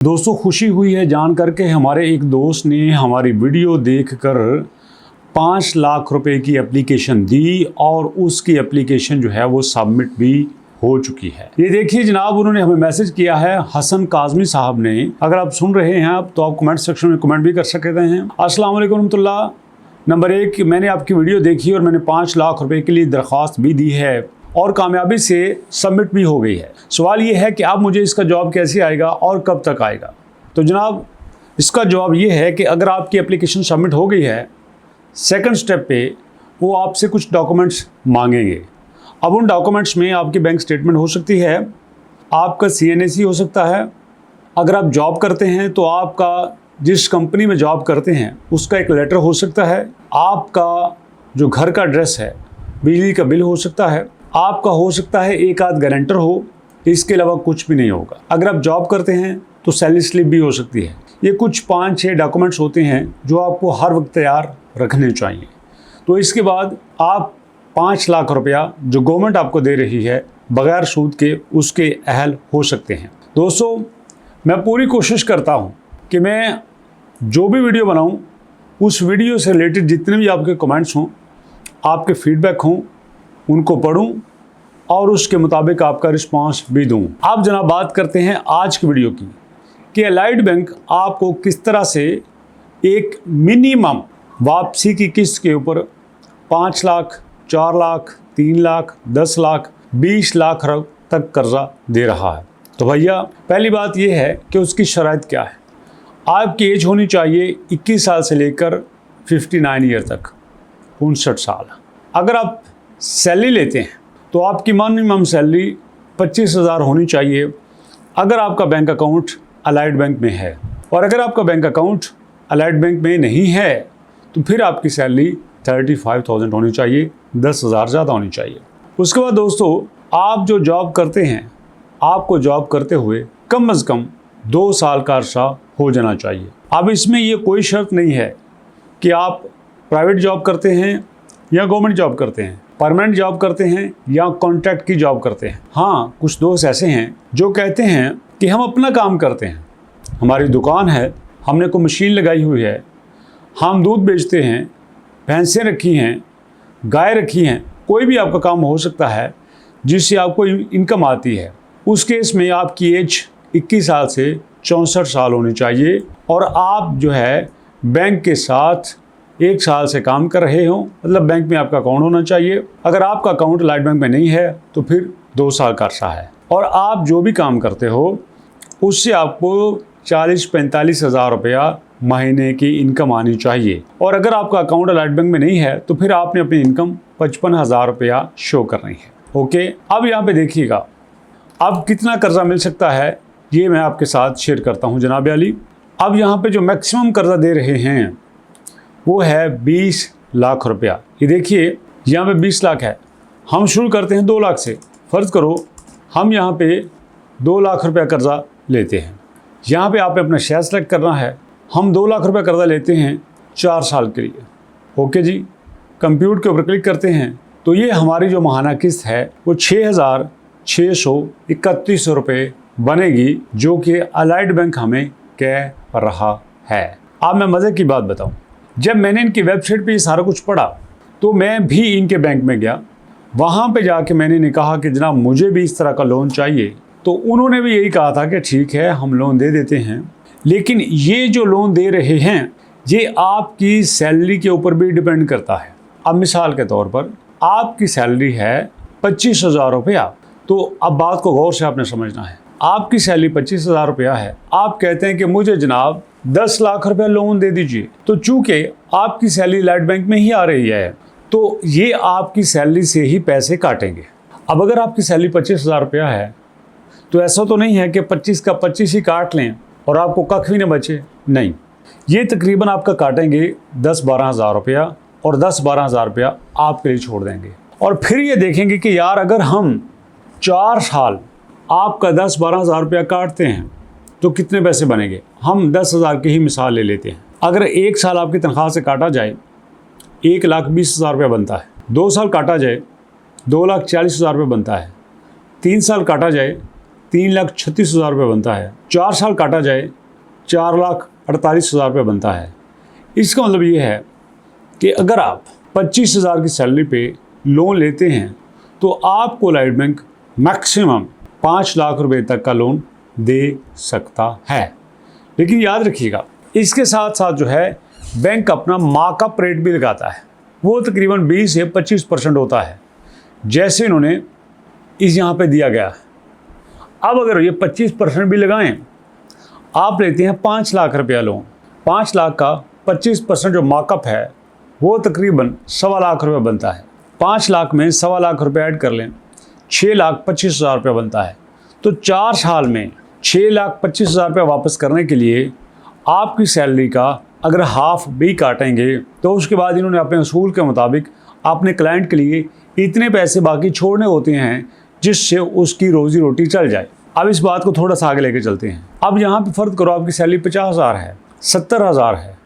दोस्तों खुशी हुई है जान करके हमारे एक दोस्त ने हमारी वीडियो देखकर 5 लाख रुपए की एप्लीकेशन दी और उसकी एप्लीकेशन जो है वो सबमिट भी हो चुकी है। ये देखिए जनाब, उन्होंने हमें मैसेज किया है हसन काजमी साहब ने। अगर आप सुन रहे हैं आप तो आप कमेंट सेक्शन में कमेंट भी कर सकते हैं। अस्सलाम वालेकुम रहमतुल्लाह। नंबर 1, मैंने आपकी वीडियो देखी और मैंने 5 लाख रुपए के लिए दरख्वास्त भी दी है और कामयाबी से सबमिट भी हो गई है। सवाल ये है कि अब मुझे इसका जवाब कैसे आएगा और कब तक आएगा। तो जनाब इसका जवाब ये है कि अगर आपकी एप्लीकेशन सबमिट हो गई है, सेकंड स्टेप पे वो आपसे कुछ डॉक्यूमेंट्स मांगेंगे। अब उन डॉक्यूमेंट्स में आपकी बैंक स्टेटमेंट हो सकती है, आपका CNAC हो सकता है। अगर आप जॉब करते हैं तो आपका जिस कंपनी में जॉब करते हैं उसका एक लेटर हो सकता है, आपका जो घर का एड्रेस है, बिजली का बिल हो सकता है, आपका हो सकता है एक आध गारंटर हो। इसके अलावा कुछ भी नहीं होगा। अगर आप जॉब करते हैं तो सैलरी स्लिप भी हो सकती है। ये कुछ 5-6 डॉक्यूमेंट्स होते हैं जो आपको हर वक्त तैयार रखने चाहिए। तो इसके बाद आप 5 लाख रुपया जो गवर्नमेंट आपको दे रही है बगैर सूद के, उसके अहल हो सकते हैं। दोस्तों मैं पूरी कोशिश करता हूँ कि मैं जो भी वीडियो बनाऊँ उस वीडियो से रिलेटेड जितने भी आपके कमेंट्स हों, आपके फीडबैक हों, उनको पढूं और उसके मुताबिक आपका रिस्पांस भी दूं। अब जनाब बात करते हैं आज की वीडियो की कि अलाइड बैंक आपको किस तरह से एक मिनिमम वापसी की किस्त के ऊपर 5 लाख, 4 लाख, 3 लाख, 10 लाख, 20 लाख तक कर्जा दे रहा है। तो भैया पहली बात यह है कि उसकी शराइत क्या है। आपकी एज होनी चाहिए 21 साल से लेकर 59 ईयर तक, 59 साल। अगर आप सैलरी लेते हैं तो आपकी मिनिमम सैलरी 25,000 होनी चाहिए अगर आपका बैंक अकाउंट अलाइड बैंक में है। और अगर आपका बैंक अकाउंट अलाइड बैंक में नहीं है तो फिर आपकी सैलरी 35,000 होनी चाहिए, 10,000 ज़्यादा होनी चाहिए। उसके बाद दोस्तों आप जो जॉब करते हैं, आपको जॉब करते हुए कम से कम 2 साल का अरसा हो जाना चाहिए। अब इसमें ये कोई शर्त नहीं है कि आप प्राइवेट जॉब करते हैं या गवर्नमेंट जॉब करते हैं, परमानेंट जॉब करते हैं या कॉन्ट्रैक्ट की जॉब करते हैं। हाँ, कुछ दोस्त ऐसे हैं जो कहते हैं कि हम अपना काम करते हैं, हमारी दुकान है, हमने कोई मशीन लगाई हुई है, हम दूध बेचते हैं, भैंसें रखी हैं, गाय रखी हैं, कोई भी आपका काम हो सकता है जिससे आपको इनकम आती है। उस केस में आपकी एज 21 साल से 64 साल होनी चाहिए और आप जो है बैंक के साथ 1 साल से काम कर रहे हो, मतलब बैंक में आपका अकाउंट होना चाहिए। अगर आपका अकाउंट अलाइड बैंक में नहीं है तो फिर 2 साल का अर्सा है। और आप जो भी काम करते हो उससे आपको 40-45 हज़ार रुपया महीने की इनकम आनी चाहिए। और अगर आपका अकाउंट अलाइड बैंक में नहीं है तो फिर आपने अपनी इनकम 55,000 रुपया शो करनी है। ओके, अब यहाँ पे देखिएगा अब कितना कर्जा मिल सकता है ये मैं आपके साथ शेयर करता हूँ जनाब अली। अब यहाँ पे जो मैक्सिमम कर्जा दे रहे हैं वो है 20 लाख रुपया। ये देखिए यहाँ पे 20 लाख है। हम शुरू करते हैं 2 लाख से। फ़र्ज़ करो हम यहाँ पे 2 लाख रुपया कर्जा लेते हैं। यहाँ पे आपने अपना शेयर सेलेक्ट करना है। हम 2 लाख रुपया कर्जा लेते हैं 4 साल के लिए। ओके जी, कंप्यूटर के ऊपर क्लिक करते हैं तो ये हमारी जो माहाना किस्त है वो 6,631 रुपये बनेगी, जो कि अलाइड बैंक हमें कह रहा है। अब मैं मज़े की बात बताऊँ, जब मैंने इनकी वेबसाइट पे ये सारा कुछ पढ़ा तो मैं भी इनके बैंक में गया। वहाँ पे जाके मैंने कहा कि जनाब मुझे भी इस तरह का लोन चाहिए। तो उन्होंने भी यही कहा था कि ठीक है हम लोन दे देते हैं, लेकिन ये जो लोन दे रहे हैं ये आपकी सैलरी के ऊपर भी डिपेंड करता है। अब मिसाल के तौर पर आपकी सैलरी है 25,000 रुपया। तो अब बात को गौर से आपने समझना है। आपकी सैलरी 25,000 रुपया है, आप कहते हैं कि मुझे जनाब 10 लाख रुपया लोन दे दीजिए। तो चूंकि आपकी सैलरी अलाइड बैंक में ही आ रही है तो ये आपकी सैलरी से ही पैसे काटेंगे। अब अगर आपकी सैलरी 25,000 रुपया है तो ऐसा तो नहीं है कि 25 का 25 ही काट लें और आपको कख भी न बचे। नहीं, ये तकरीबन आपका काटेंगे 10-12 हज़ार रुपया और 10-12 हज़ार रुपया आपके लिए छोड़ देंगे। और फिर ये देखेंगे कि यार अगर हम 4 साल आपका 10-12 हज़ार रुपया काटते हैं तो कितने पैसे बनेंगे। हम 10,000 की ही मिसाल ले लेते हैं। अगर 1 साल आपकी तनख्वाह से काटा जाए 1,20,000 रुपया बनता है, 2 साल काटा जाए 2,40,000 रुपये बनता है, 3 साल काटा जाए 3,36,000 रुपये बनता है। 4 साल काटा जाए 4,48,000 रुपये बनता है। इसका मतलब ये है कि अगर आप 25,000 की सैलरी पे लोन लेते हैं तो आपको अलाइड बैंक मैक्सिमम 5 लाख रुपए तक का लोन दे सकता है। लेकिन याद रखिएगा, इसके साथ साथ जो है बैंक अपना मार्कअप रेट भी लगाता है, वो तकरीबन 20 से 25% होता है, जैसे इन्होंने इस यहाँ पे दिया गया। अब अगर ये 25% भी लगाएं, आप लेते हैं 5 लाख रुपया लोन, 5 लाख का 25% जो मार्कअप है वो तकरीबन 1.25 लाख रुपये बनता है। 5 लाख में 1.25 लाख रुपये ऐड कर लें, 6,25,000 रुपये बनता है। तो 4 साल में 6,25,000 रुपये वापस करने के लिए आपकी सैलरी का अगर हाफ भी काटेंगे तो उसके बाद इन्होंने अपने असूल के मुताबिक अपने क्लाइंट के लिए इतने पैसे बाकी छोड़ने होते हैं जिससे उसकी रोजी रोटी चल जाए। अब इस बात को थोड़ा सा आगे लेके चलते हैं। अब यहाँ पे फ़र्ज करो आपकी सैलरी 50,000 है, 70,000 है,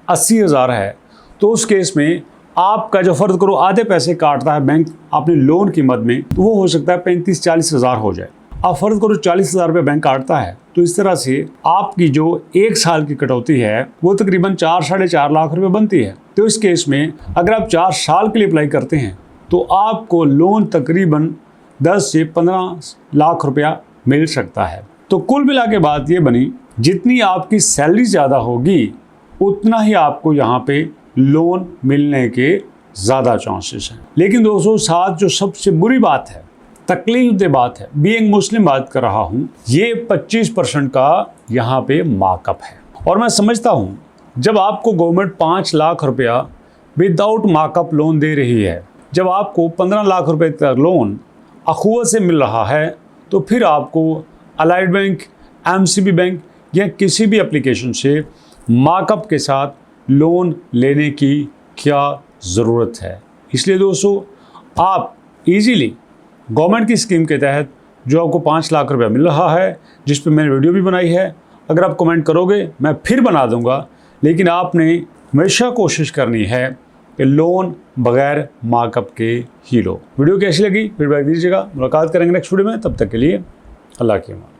80,000 है, तो उस केस में आपका जो फ़र्ज करो आधे पैसे काटता है बैंक अपने लोन की मद में, तो वो हो सकता है 35-40,000 हो जाए। अब फ़र्ज करो 40,000 रुपये बैंक काटता है, तो इस तरह से आपकी जो 1 साल की कटौती है वो तकरीबन 4-4.5 लाख रुपये बनती है। तो इस केस में अगर आप 4 साल के लिए अप्लाई करते हैं तो आपको लोन तकरीबन 10 से 15 लाख रुपया मिल सकता है। तो कुल मिला के बात ये बनी, जितनी आपकी सैलरी ज़्यादा होगी उतना ही आपको यहाँ पे लोन मिलने के ज़्यादा चांसेस हैं। लेकिन दोस्तों साथ जो सबसे बुरी बात है, तकलीफ बात है, बीइंग मुस्लिम बात कर रहा हूँ, ये 25% का यहाँ पे मार्कअप है। और मैं समझता हूँ जब आपको गवर्नमेंट 5 लाख रुपया विदाउट मार्कअप लोन दे रही है, जब आपको 15 लाख रुपए का लोन अखुआ से मिल रहा है, तो फिर आपको अलाइड बैंक, एमसीबी बैंक या किसी भी एप्लीकेशन से मार्कअप के साथ लोन लेने की क्या ज़रूरत है। इसलिए दोस्तों आप इजीली गवर्नमेंट की स्कीम के तहत जो आपको 5 लाख रुपया मिल रहा है, जिस पे मैंने वीडियो भी बनाई है, अगर आप कमेंट करोगे मैं फिर बना दूंगा, लेकिन आपने हमेशा कोशिश करनी है कि लोन बगैर मार्कअप के ही लो। वीडियो कैसी लगी फीडबैक दीजिएगा। मुलाकात करेंगे नेक्स्ट वीडियो में, तब तक के लिए अल्लाह की अमान।